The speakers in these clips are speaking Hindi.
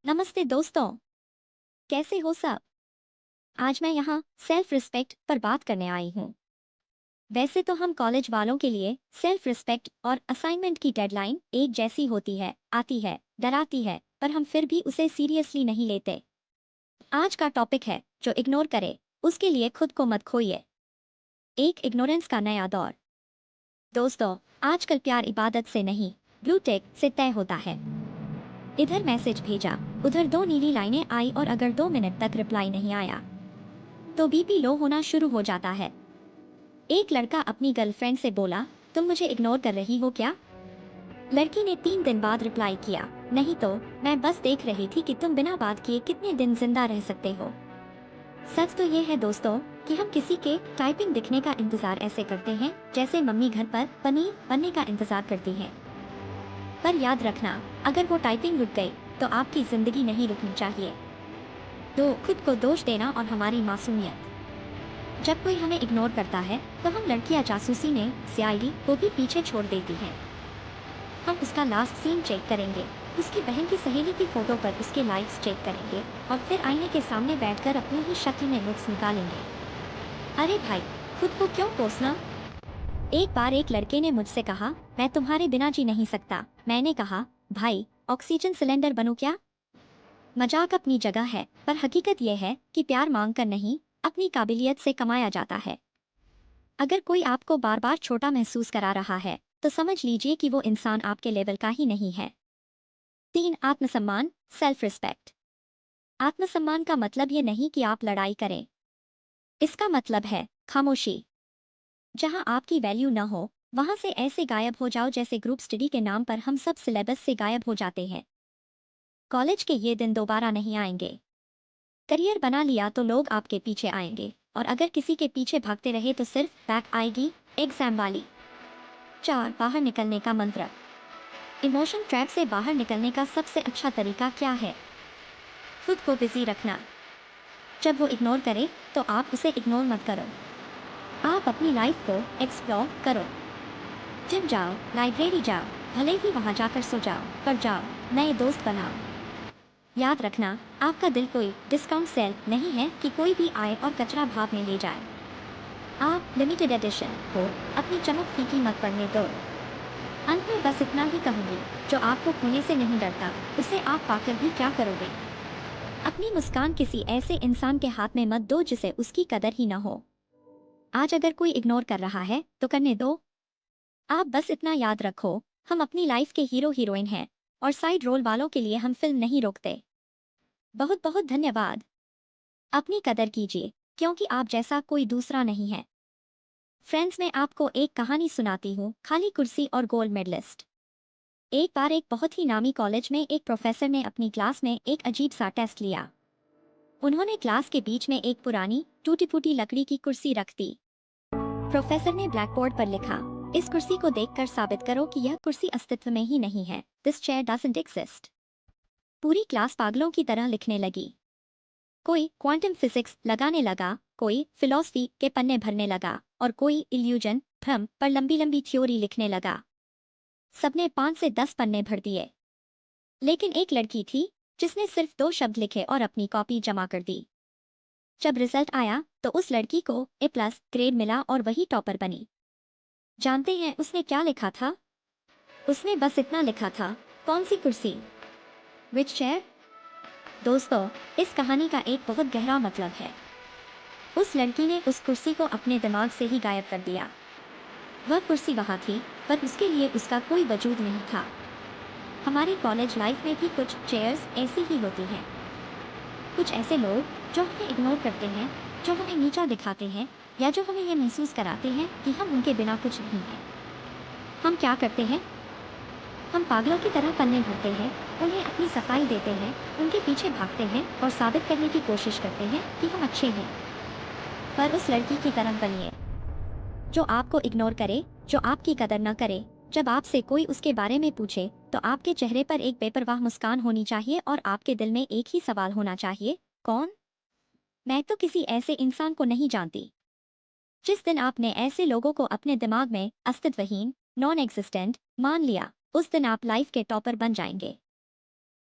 नमस्ते दोस्तों। कैसे हो सब? आज मैं यहाँ सेल्फ रिस्पेक्ट पर बात करने आई हूँ। वैसे तो हम कॉलेज वालों के लिए सेल्फ रिस्पेक्ट और असाइनमेंट की डेडलाइन एक जैसी होती है, आती है, डराती है, पर हम फिर भी उसे सीरियसली नहीं लेते। आज का टॉपिक है जो इग्नोर करे उसके लिए खुद को मत खोइए। एक इग्नोरेंस का नया दौर। दोस्तों, आजकल प्यार इबादत से नहीं, ब्लू टिक से तय होता है। इधर मैसेज भेजा, उधर दो नीली लाइनें आई और अगर 2 मिनट तक रिप्लाई नहीं आया तो बीपी लो होना शुरू हो जाता है। एक लड़का अपनी गर्लफ्रेंड से बोला, तुम मुझे इग्नोर कर रही हो क्या? लड़की ने 3 दिन बाद रिप्लाई किया, नहीं तो मैं बस देख रही थी कि तुम बिना बात किए कितने दिन जिंदा रह सकते हो। सच तो ये है दोस्तों कि हम किसी के टाइपिंग दिखने का इंतजार ऐसे करते हैं जैसे मम्मी घर पर पनीर बनने का इंतजार करती है। पर याद रखना, अगर वो टाइपिंग रुक गई तो आपकी जिंदगी नहीं रुकनी चाहिए। तो खुद को दोष देना और हमारी मासूमियत। जब कोई हमें इग्नोर करता है तो हम लड़कियां जासूसी में सीआईडी को भी पीछे छोड़ देती हैं। हम उसका लास्ट सीन चेक करेंगे, उसकी बहन की सहेली की फोटो पर उसके लाइक्स चेक करेंगे और फिर आईने के सामने बैठकर अपनी ही शक्ल में नुक्स निकालेंगे। अरे भाई, खुद को क्यों कोसना? एक बार एक लड़के ने मुझसे कहा, मैं तुम्हारे बिना जी नहीं सकता। मैंने कहा, भाई ऑक्सीजन सिलेंडर बनूं क्या? मजाक अपनी जगह है, पर हकीकत यह है कि प्यार मांग कर नहीं, अपनी काबिलियत से कमाया जाता है। अगर कोई आपको बार बार छोटा महसूस करा रहा है तो समझ लीजिए कि वो इंसान आपके लेवल का ही नहीं है। 3. आत्मसम्मान, सेल्फ रिस्पेक्ट। आत्मसम्मान का मतलब ये नहीं कि आप लड़ाई करें। इसका मतलब है खामोशी। जहां आपकी वैल्यू न हो वहां से ऐसे गायब हो जाओ जैसे ग्रुप स्टडी के नाम पर हम सब सिलेबस से गायब हो जाते हैं। कॉलेज के ये दिन दोबारा नहीं आएंगे। करियर बना लिया तो लोग आपके पीछे आएंगे, और अगर किसी के पीछे भागते रहे तो सिर्फ बैक आएगी, एग्जाम वाली। 4. बाहर निकलने का मंत्र। इमोशन ट्रैप से बाहर निकलने का सबसे अच्छा तरीका क्या है? खुद को बिजी रखना। जब वो इग्नोर करे तो आप उसे इग्नोर मत करो। आप अपनी लाइफ को एक्सप्लोर करो। जिम जाओ, लाइब्रेरी जाओ, भले ही वहां जाकर सो जाओ, पर जाओ, नए दोस्त बनाओ। याद रखना, आपका दिल कोई डिस्काउंट सेल नहीं है कि कोई भी आए और कचरा भाव में ले जाए। आप लिमिटेड एडिशन हो, अपनी चमक फीकी मत पड़ने दो। अंत में बस इतना ही कहूंगी, जो आपको खोने से नहीं डरता उसे आप पाकर भी क्या करोगे? अपनी मुस्कान किसी ऐसे इंसान के हाथ में मत दो जिसे उसकी कदर ही न हो। आज अगर कोई इग्नोर कर रहा है तो करने दो। आप बस इतना याद रखो, हम अपनी लाइफ के हीरो हीरोइन हैं, और साइड रोल वालों के लिए हम फिल्म नहीं रोकते। बहुत बहुत धन्यवाद। अपनी कदर कीजिए, क्योंकि आप जैसा कोई दूसरा नहीं है। फ्रेंड्स, मैं आपको एक कहानी सुनाती हूँ, खाली कुर्सी और गोल्ड मेडलिस्ट। एक बार एक बहुत ही नामी कॉलेज में एक प्रोफेसर ने अपनी क्लास में एक अजीब सा टेस्ट लिया। उन्होंने क्लास के बीच में एक पुरानी टूटी फूटी लकड़ी की कुर्सी रख दी। प्रोफेसर ने ब्लैक बोर्ड पर लिखा, इस कुर्सी को देखकर साबित करो कि यह कुर्सी अस्तित्व में ही नहीं है। This chair doesn't exist. पूरी क्लास पागलों की तरह लिखने लगी। कोई क्वांटम फिजिक्स लगाने लगा, कोई फिलॉसफी के पन्ने भरने लगा, और कोई इल्यूजन भ्रम पर लंबी लंबी थ्योरी लिखने लगा। सबने 5 से 10 पन्ने भर दिए, लेकिन एक लड़की थी जिसने सिर्फ 2 शब्द लिखे और अपनी कॉपी जमा कर दी। जब रिजल्ट आया तो उस लड़की को A+ ग्रेड मिला और वही टॉपर बनी। जानते हैं उसने क्या लिखा था? उसने बस इतना लिखा था, कौन सी कुर्सी? विच चेयर? दोस्तों, इस कहानी का एक बहुत गहरा मतलब है। उस लड़की ने उस कुर्सी को अपने दिमाग से ही गायब कर दिया। वह कुर्सी वहाँ थी, पर उसके लिए उसका कोई वजूद नहीं था। हमारी कॉलेज लाइफ में भी कुछ चेयर्स ऐसी ही होती हैं। कुछ ऐसे लोग जो हमें इग्नोर करते हैं, जो हमें नीचा दिखाते हैं, या जो हमें यह महसूस कराते हैं कि हम उनके बिना कुछ नहीं हैं। हम क्या करते हैं? हम पागलों की तरह पन्ने भरते हैं, उन्हें अपनी सफाई देते हैं, उनके पीछे भागते हैं और साबित करने की कोशिश करते हैं कि हम अच्छे हैं। पर उस लड़की की तरह बनिए, जो आपको इग्नोर करे, जो आपकी कदर न करे। जब आपसे कोई उसके बारे में पूछे तो आपके चेहरे पर एक बेपरवाह मुस्कान होनी चाहिए और आपके दिल में एक ही सवाल होना चाहिए, कौन? मैं तो किसी ऐसे इंसान को नहीं जानती। जिस दिन आपने ऐसे लोगों को अपने दिमाग में अस्तित्वहीन, नॉन एग्जिस्टेंट मान लिया, उस दिन आप लाइफ के टॉपर बन जाएंगे।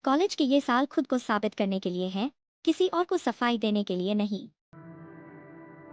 कॉलेज के ये साल खुद को साबित करने के लिए हैं, किसी और को सफाई देने के लिए नहीं।